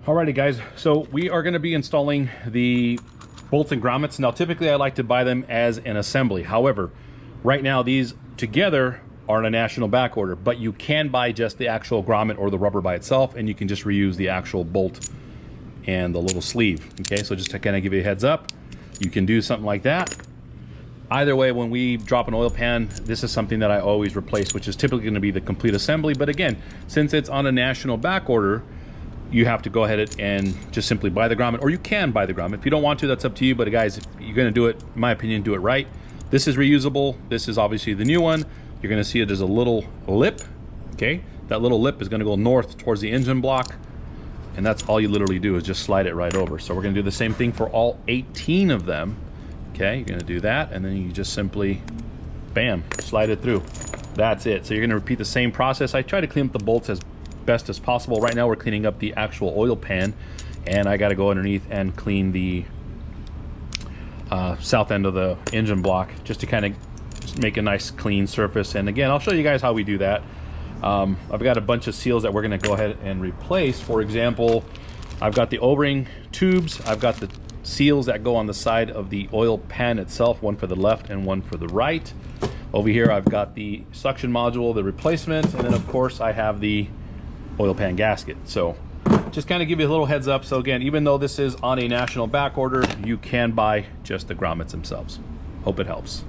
Alrighty guys, so we are going to be installing the bolts and grommets. Now typically I like to buy them as an assembly. However, right now these together are in a national back order, but you can buy just the actual grommet or the rubber by itself, and you can just reuse the actual bolt and the little sleeve. Okay, so just to kind of give you a heads up, you can do something like that. Either way, when we drop an oil pan, this is something that I always replace, which is typically going to be the complete assembly. But again, since it's on a national back order, you have to go ahead and just simply buy the grommet, or you can buy the grommet. If you don't want to, that's up to you. But guys, if you're going to do it, in my opinion, do it right. This is reusable. This is obviously the new one. You're going to see it as a little lip. Okay, that little lip is going to go north towards the engine block, and that's all you literally do is just slide it right over. So we're going to do the same thing for all 18 of them. Okay, you're going to do that, and then you just simply, bam, slide it through. That's it. So you're going to repeat the same process. I try to clean up the bolts as best as possible. Right now we're cleaning up the actual oil pan, and I got to go underneath and clean the south end of the engine block just to kind of make a nice clean surface. And again, I'll show you guys how we do that. I've got a bunch of seals that we're going to go ahead and replace. For example, I've got the O-ring tubes. I've got the seals that go on the side of the oil pan itself, one for the left and one for the right. Over here I've got the suction module, the replacement, and then of course I have the oil pan gasket. So just kind of give you a little heads up. So again, even though this is on a national back order, you can buy just the grommets themselves. Hope it helps.